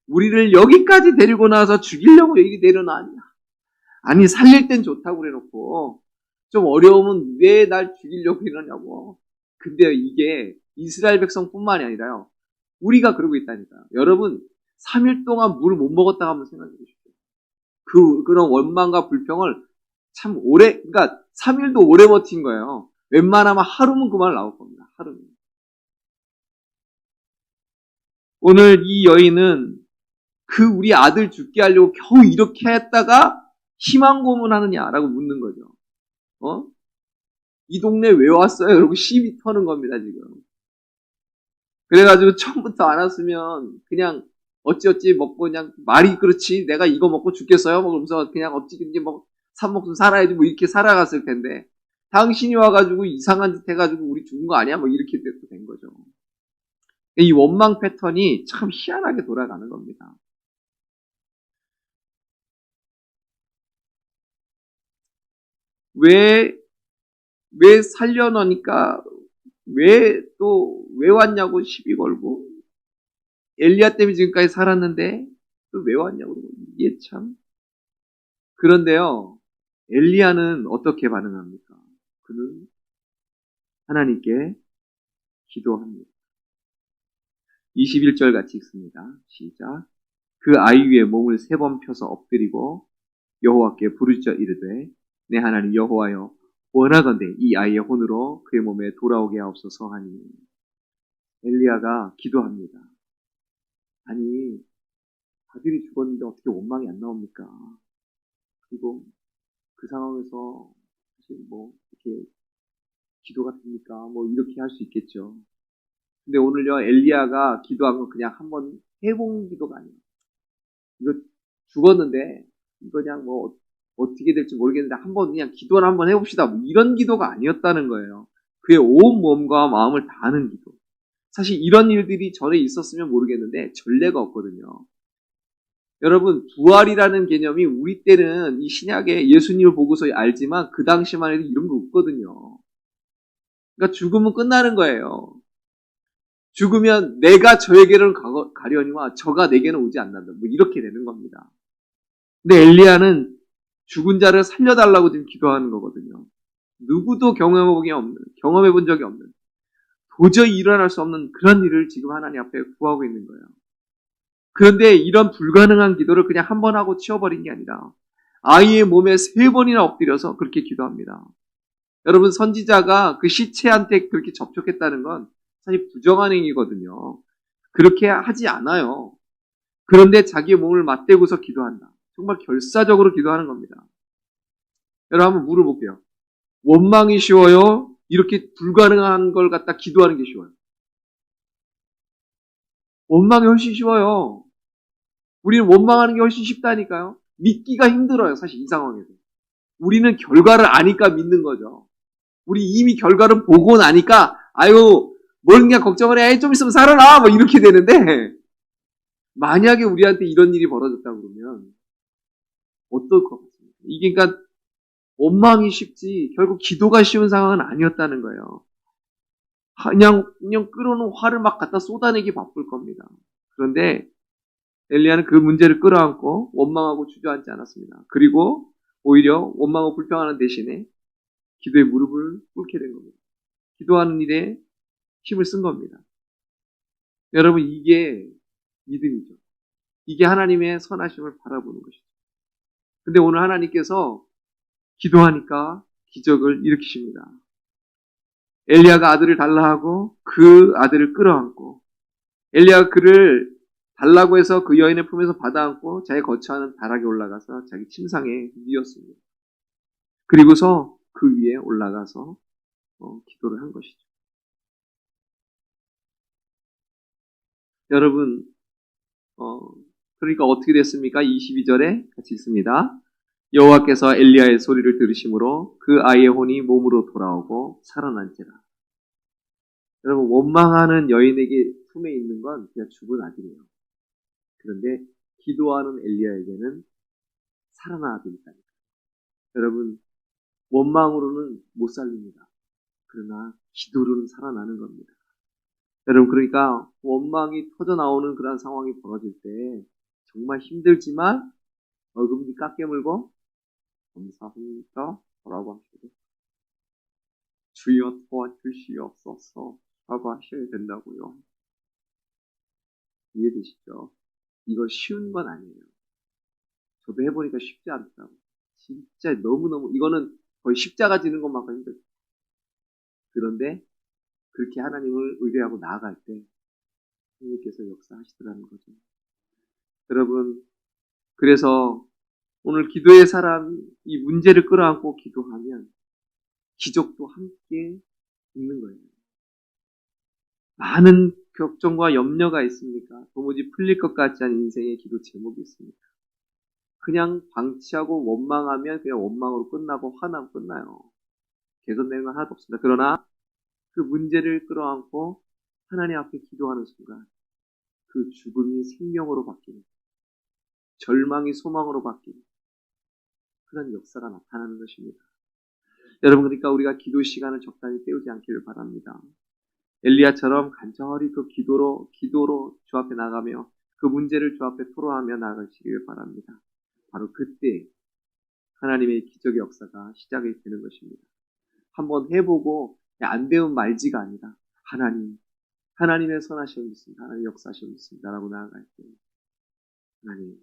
우리를 여기까지 데리고 나와서 죽이려고 여기 내려놨냐. 아니 살릴 땐 좋다고 그래놓고 좀 어려우면 왜 날 죽이려고 이러냐고. 근데 이게 이스라엘 백성뿐만이 아니라요. 우리가 그러고 있다니까요. 여러분 3일 동안 물을 못 먹었다고 한번 생각해 보십시오. 그런 원망과 불평을 참 오래, 그러니까 3일도 오래 버틴 거예요. 웬만하면 하루면 그 말 나올 겁니다. 하루면. 오늘 이 여인은 우리 아들 죽게 하려고 겨우 이렇게 했다가 희망 고문하느냐라고 묻는 거죠. 이 동네 왜 왔어요? 이러고 시비 터는 겁니다, 지금. 그래가지고 처음부터 안 왔으면 그냥 어찌어찌 먹고 그냥 말이 그렇지 내가 이거 먹고 죽겠어요? 뭐 그러면서 그냥 어찌든지 뭐 삽목숨 살아야지 뭐 이렇게 살아갔을 텐데 당신이 와가지고 이상한 짓 해가지고 우리 죽은 거 아니야? 뭐 이렇게 된 거죠. 이 원망 패턴이 참 희한하게 돌아가는 겁니다. 왜 살려놓으니까 왜 왔냐고 시비 걸고 엘리야 때문에 지금까지 살았는데 또 왜 왔냐고 그러고 이게 참. 그런데요 엘리야는 어떻게 반응합니까? 그는 하나님께 기도합니다. 21절 같이 읽습니다. 시작. 그 아이 위에 몸을 3번 펴서 엎드리고 여호와께 부르짖어 이르되 내 하나님 여호와여 원하건대 이 아이의 혼으로 그의 몸에 돌아오게 하옵소서 하니. 엘리야가 기도합니다. 아니 아들이 죽었는데 어떻게 원망이 안 나옵니까? 그리고 그 상황에서 사실 뭐 이렇게 기도가 됩니까? 뭐 이렇게 할 수 있겠죠. 근데 오늘요 엘리야가 기도한 건 그냥 한번 해본 기도가 아니에요. 이거 죽었는데 이거 그냥 뭐 어떻게 될지 모르겠는데 한번 그냥 기도를 한번 해봅시다. 뭐 이런 기도가 아니었다는 거예요. 그의 온 몸과 마음을 다하는 기도. 사실 이런 일들이 전에 있었으면 모르겠는데 전례가 없거든요. 여러분 부활이라는 개념이 우리 때는 이 신약에 예수님을 보고서 알지만 그 당시만 해도 이런 거 없거든요. 그러니까 죽으면 끝나는 거예요. 죽으면 내가 저에게는 가려니와 저가 내게는 오지 않는다. 뭐 이렇게 되는 겁니다. 근데 엘리야는 죽은 자를 살려달라고 지금 기도하는 거거든요. 누구도 경험해 본 적이 없는 도저히 일어날 수 없는 그런 일을 지금 하나님 앞에 구하고 있는 거예요. 그런데 이런 불가능한 기도를 그냥 한 번 하고 치워버린 게 아니라 아이의 몸에 3번이나 엎드려서 그렇게 기도합니다. 여러분, 선지자가 그 시체한테 그렇게 접촉했다는 건 사실 부정한 행위거든요. 그렇게 하지 않아요. 그런데 자기의 몸을 맞대고서 기도한다. 정말 결사적으로 기도하는 겁니다. 여러분, 한번 물어볼게요. 원망이 쉬워요? 이렇게 불가능한 걸 갖다 기도하는 게 쉬워요? 원망이 훨씬 쉬워요. 우리는 원망하는 게 훨씬 쉽다니까요. 믿기가 힘들어요, 사실 이 상황에서. 우리는 결과를 아니까 믿는 거죠. 우리 이미 결과를 보고 나니까 아유 뭘 그냥 걱정을 해, 좀 있으면 살아나, 뭐 이렇게 되는데, 만약에 우리한테 이런 일이 벌어졌다 그러면 어떨 것 같습니까? 이게 그러니까 원망이 쉽지 결국 기도가 쉬운 상황은 아니었다는 거예요. 그냥 끌어놓은 화를 막 갖다 쏟아내기 바쁠 겁니다. 그런데 엘리야는 그 문제를 끌어안고 원망하고 주저앉지 않았습니다. 그리고 오히려 원망하고 불평하는 대신에 기도의 무릎을 꿇게 된 겁니다. 기도하는 일에 힘을 쓴 겁니다. 여러분, 이게 믿음이죠. 이게 하나님의 선하심을 바라보는 것이죠. 근데 오늘 하나님께서 기도하니까 기적을 일으키십니다. 엘리야가 아들을 달라 하고 그 아들을 끌어안고, 엘리야가 그를 달라고 해서 그 여인의 품에서 받아안고 자기 거처하는 다락에 올라가서 자기 침상에 누웠습니다. 그리고서 그 위에 올라가서 기도를 한 것이죠. 여러분, 그러니까 어떻게 됐습니까? 22절에 같이 있습니다. 여호와께서 엘리야의 소리를 들으심으로 그 아이의 혼이 몸으로 돌아오고 살아난지라. 여러분, 원망하는 여인에게 품에 있는 건 그냥 죽은 아들이에요. 그런데 기도하는 엘리야에게는 살아난 아들이 있다니까. 여러분, 원망으로는 못 살립니다. 그러나 기도로는 살아나는 겁니다. 여러분, 그러니까 원망이 터져 나오는 그런 상황이 벌어질 때 정말 힘들지만 어금니 깎여물고 감사합니다 라고 하시고, 주여 도와주시옵소서 라고 하셔야 된다고요. 이해되시죠? 이거 쉬운 건 아니에요. 저도 해보니까 쉽지 않더라고요. 진짜 너무너무, 이거는 거의 십자가 지는 것만큼 힘들어요. 그런데 그렇게 하나님을 의뢰하고 나아갈 때 하나님께서 역사하시더라는 거죠. 여러분, 그래서 오늘 기도의 사람, 이 문제를 끌어안고 기도하면 기적도 함께 있는 거예요. 많은 걱정과 염려가 있습니까? 도무지 풀릴 것 같지 않은 인생의 기도 제목이 있습니다. 그냥 방치하고 원망하면 그냥 원망으로 끝나고 화나면 끝나요. 개선되는 건 하나도 없습니다. 그러나 그 문제를 끌어안고 하나님 앞에 기도하는 순간 그 죽음이 생명으로 바뀌는, 절망이 소망으로 바뀌는 그런 역사가 나타나는 것입니다. 여러분, 그러니까 우리가 기도 시간을 적당히 때우지 않기를 바랍니다. 엘리야처럼 간절히 그 기도로 주 앞에 나가며 그 문제를 주 앞에 토로하며 나가시길 바랍니다. 바로 그때 하나님의 기적의 역사가 시작이 되는 것입니다. 한번 해보고 안 되면 말지가 아니라 하나님의 선하심을 믿습니다. 하나님의 역사심을 믿습니다. 라고 나아갈 때 하나님.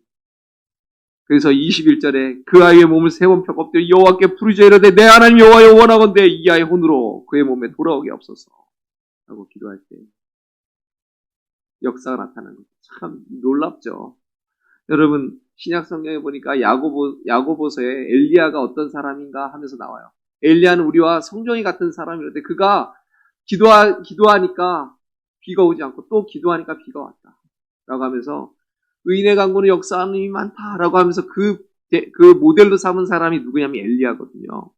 그래서 21절에 그 아이의 몸을 3번 펴 엎드려 여호와께 부르짖어 이르되 내 하나님 여호와여 원하건대 이 아이의 혼으로 그의 몸에 돌아오게 없소서 라고 기도할 때 역사가 나타나는 것. 참 놀랍죠. 여러분, 신약 성경에 보니까 야고보서에 엘리야가 어떤 사람인가 하면서 나와요. 엘리야는 우리와 성경이 같은 사람이었는데 그가 기도하니까 비가 오지 않고 또 기도하니까 비가 왔다 라고 하면서 의인의 강구는 역사하는 힘이 많다 라고 하면서 그 모델로 삼은 사람이 누구냐면 엘리야거든요.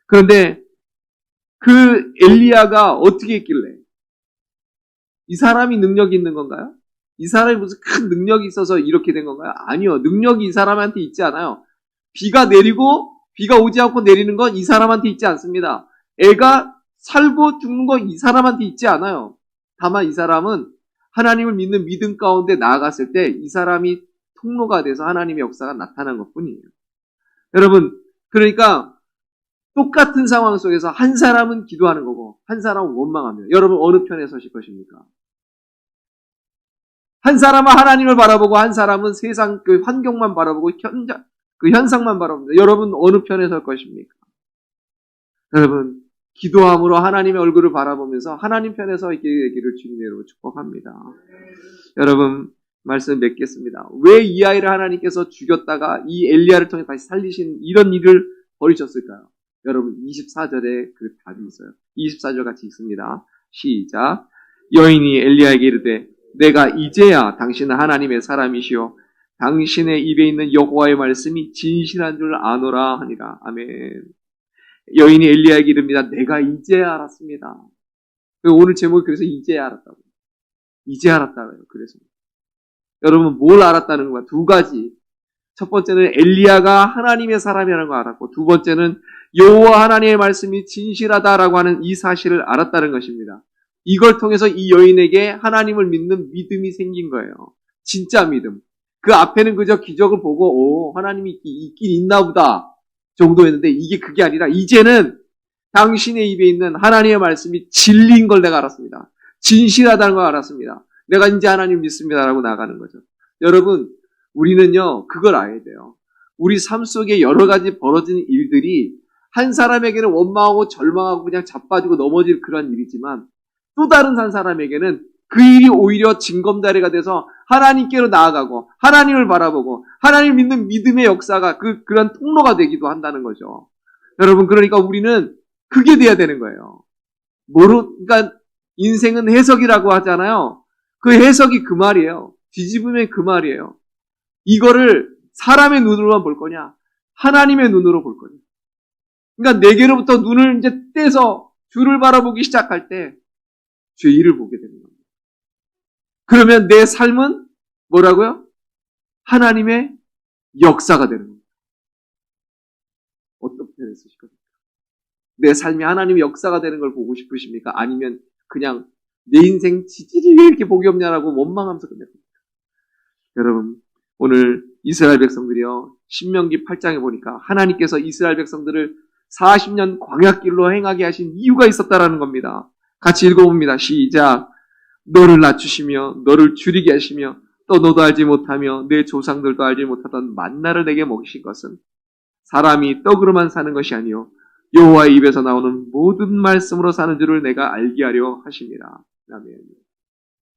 그런데 그 엘리야가 어떻게 했길래 이 사람이 능력이 있는 건가요? 이 사람이 무슨 큰 능력이 있어서 이렇게 된 건가요? 아니요. 능력이 이 사람한테 있지 않아요. 비가 내리고 비가 오지 않고 내리는 건 이 사람한테 있지 않습니다. 애가 살고 죽는 건 이 사람한테 있지 않아요. 다만 이 사람은 하나님을 믿는 믿음 가운데 나아갔을 때 이 사람이 통로가 돼서 하나님의 역사가 나타난 것뿐이에요. 여러분, 그러니까 똑같은 상황 속에서 한 사람은 기도하는 거고 한 사람은 원망합니다. 여러분, 어느 편에 서실 것입니까? 한 사람은 하나님을 바라보고 한 사람은 세상 그 환경만 바라보고 그 현상만 바라봅니다. 여러분 어느 편에 설 것입니까? 여러분 기도함으로 하나님의 얼굴을 바라보면서 하나님 편에 서 있기를 주님의 이름으로 축복합니다. 여러분 말씀 맺겠습니다. 왜 이 아이를 하나님께서 죽였다가 이 엘리야를 통해 다시 살리신 이런 일을 벌이셨을까요? 여러분 24절에 그 답이 있어요. 24절 같이 읽습니다. 시작. 여인이 엘리야에게 이르되 내가 이제야 당신은 하나님의 사람이시오 당신의 입에 있는 여호와의 말씀이 진실한 줄 아노라 하니라. 아멘. 여인이 엘리야에게 이릅니다. 내가 이제야 알았습니다. 오늘 제목이 그래서 이제야 알았다고. 이제 알았다고요. 그래서 여러분 뭘 알았다는 거야? 두 가지. 첫 번째는 엘리야가 하나님의 사람이라는 걸 알았고 두 번째는 여호와 하나님의 말씀이 진실하다라고 하는 이 사실을 알았다는 것입니다. 이걸 통해서 이 여인에게 하나님을 믿는 믿음이 생긴 거예요. 진짜 믿음. 그 앞에는 그저 기적을 보고 하나님이 있긴 있나 보다 정도였는데 이게 그게 아니라 이제는 당신의 입에 있는 하나님의 말씀이 진리인 걸 내가 알았습니다. 진실하다는 걸 알았습니다. 내가 이제 하나님 믿습니다라고 나가는 거죠. 여러분 우리는요 그걸 알아야 돼요. 우리 삶 속에 여러 가지 벌어지는 일들이 한 사람에게는 원망하고 절망하고 그냥 자빠지고 넘어질 그런 일이지만 또 다른 한 사람에게는 그 일이 오히려 징검다리가 돼서 하나님께로 나아가고 하나님을 바라보고 하나님을 믿는 믿음의 역사가 그런 통로가 되기도 한다는 거죠. 여러분 그러니까 우리는 그게 돼야 되는 거예요. 그러니까 인생은 해석이라고 하잖아요. 그 해석이 그 말이에요. 뒤집으면 그 말이에요. 이거를 사람의 눈으로만 볼 거냐 하나님의 눈으로 볼 거냐. 그러니까 내게로부터 눈을 이제 떼서 주를 바라보기 시작할 때 주의 일을 보게 되는 겁니다. 그러면 내 삶은 뭐라고요? 하나님의 역사가 되는 겁니다. 어떤 표현을 쓰실 겁니까? 내 삶이 하나님의 역사가 되는 걸 보고 싶으십니까? 아니면 그냥 내 인생 지질이 왜 이렇게 복이 없냐라고 원망하면서 끝낼 겁니까? 여러분 오늘 이스라엘 백성들이요 신명기 8장에 보니까 하나님께서 이스라엘 백성들을 40년 광야길로 행하게 하신 이유가 있었다라는 겁니다. 같이 읽어봅니다. 시작. 너를 낮추시며 너를 줄이게 하시며 또 너도 알지 못하며 내 조상들도 알지 못하던 만나를 내게 먹이신 것은 사람이 떡으로만 사는 것이 아니요 여호와의 입에서 나오는 모든 말씀으로 사는 줄을 내가 알게 하려 하십니다. 아멘.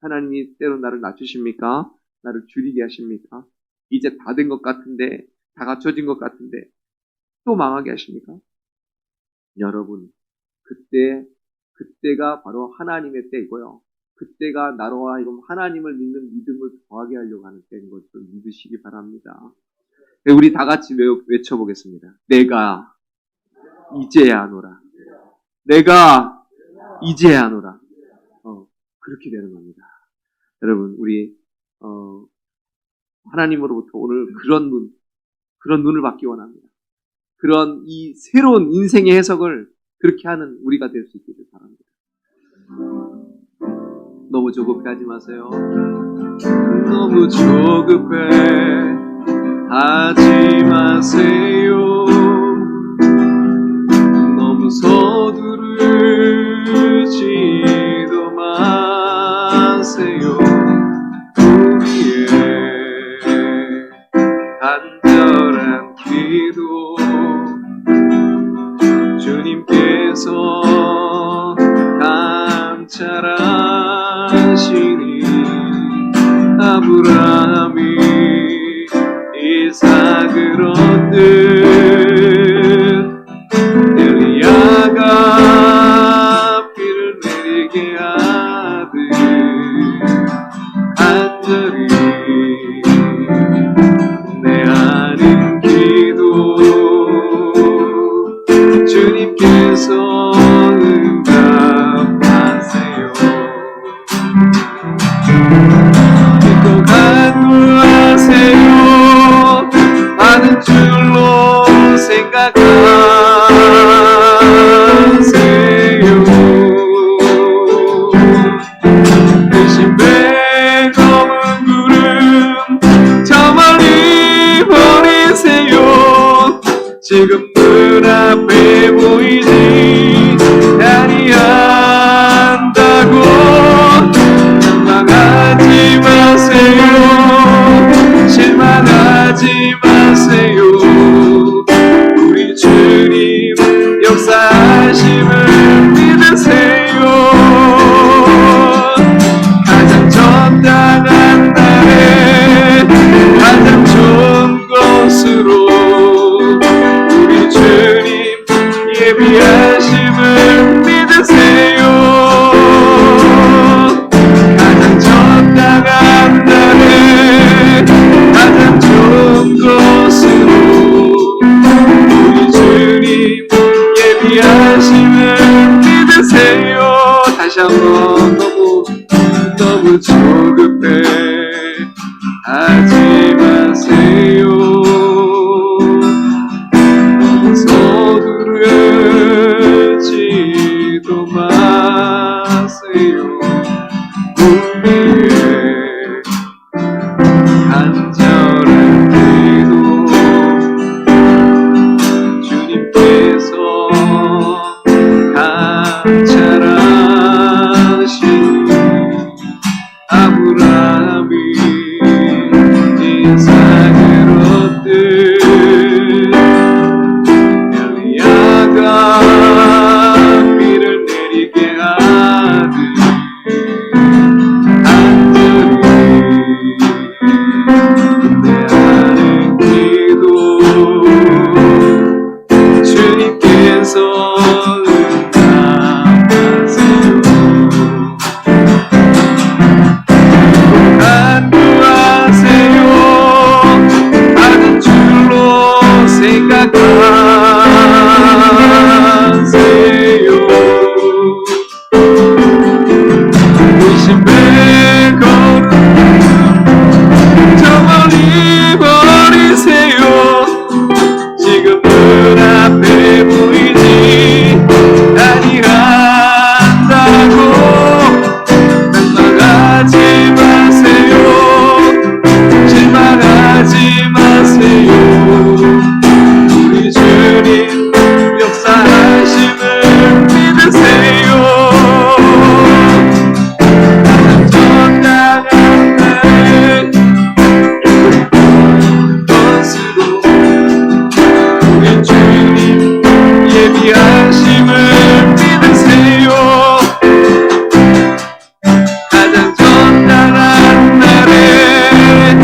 하나님이 때로 나를 낮추십니까? 나를 줄이게 하십니까? 이제 다 된 것 같은데 다 갖춰진 것 같은데 또 망하게 하십니까? 여러분 그때가 바로 하나님의 때이고요. 그때가 나로 하여금 하나님을 믿는 믿음을 더하게 하려고 하는 때인 것을 믿으시기 바랍니다. 우리 다 같이 외쳐보겠습니다. 내가 이제야 아노라. 내가 이제야 아노라. 그렇게 되는 겁니다. 여러분 우리 하나님으로부터 오늘 그런 눈을 받기 원합니다. 그런 이 새로운 인생의 해석을 그렇게 하는 우리가 될 수 있기를 바랍니다. 너무 조급해하지 마세요. 너무 조급해 하지 마세요. 너무 서두르지도 마세요. 우리의 간절한 기도 주님께서 감찰하시니 아브라함이 이삭을 얻듯 엘리야가 비를 내리게 하듯 간절히 내 아는 기도 주님께서 응답하세요. 믿고 간구하세요. 받은 줄로 생각하세요. 대신 배 검은 구름 저 멀리 버리세요. 지금 눈앞에 보이지 아니한다고 절망하지 마세요. 마세요. 실망하지 마세요. 우리 주님 역사하심을 믿으세요. 가장 적당한 날에 가장 좋은 곳으로 우리 주님 예비하심을 믿으세요. 가장 적당한 날에 가장 좋은 곳으로 우리 주님 예비하심을 믿으세요. 다시 한번 너무 조급해 하지 마세요. 너무 서두르지도 마세요. 우리의 간절한 기도 주님께서 감찰하시니 아브라함이 이삭을 얻듯 엘리야가 비를 내리게 하듯 간절히 기대하는 기도 주님께서 응답하세요. 간구하세요. 받은 줄로 생각하세요. 의심의 걸음 저버리 버리세요. 지금 눈앞에 보이지 아니한다고 낙망하지 마세요. 실망하지 마세요. 우리 주님 역사하심을 믿으세요. 가장 적당한 날에 것으로 우리 주님 예비하심을 믿으세요. 가장 적당한 날에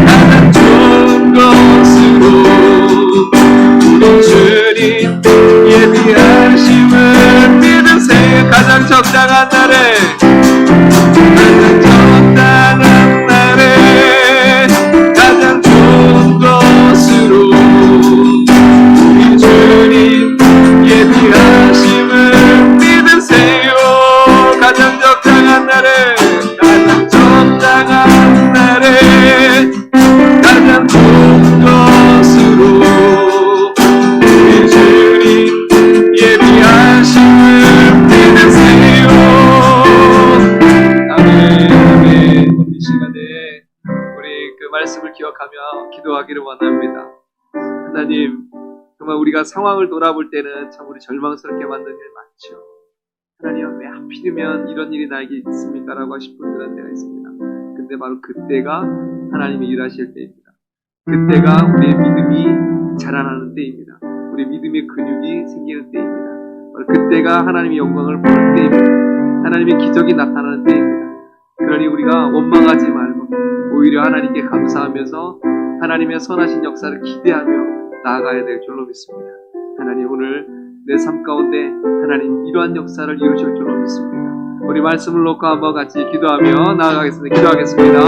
가장 좋은 것으로 우리 주님 예비하심을 믿으세요. 가장 적당한 날에 가장 적당한 날에 가장 좋은 것으로 우리 주님 예비하심을 믿으세요. 가장 적당한 날에 가장 적당한 날에 가장 좋은 것으로 우리 주님 예비하심을 믿으세요. 아멘. 아멘. 오늘 이 시간에 우리 그 말씀을 기억하며 기도하기를 원합니다. 하나님, 정말 우리가 상황을 돌아볼 때는 참 우리 절망스럽게 만드는 일 많죠. 하나님, 왜 하필이면 이런 일이 나에게 있습니까? 라고 싶은 그런 때가 있습니다. 근데 바로 그때가 하나님이 일하실 때입니다. 그때가 우리의 믿음이 자라나는 때입니다. 우리 믿음의 근육이 생기는 때입니다. 바로 그때가 하나님의 영광을 보는 때입니다. 하나님의 기적이 나타나는 때입니다. 그러니 우리가 원망하지 말고 오히려 하나님께 감사하면서 하나님의 선하신 역사를 기대하며 나아가야 될 줄로 믿습니다. 하나님, 오늘 내 삶 가운데 하나님 이러한 역사를 이루실 줄로 믿습니다. 우리 말씀을 놓고 한번 같이 기도하며 나아가겠습니다. 기도하겠습니다.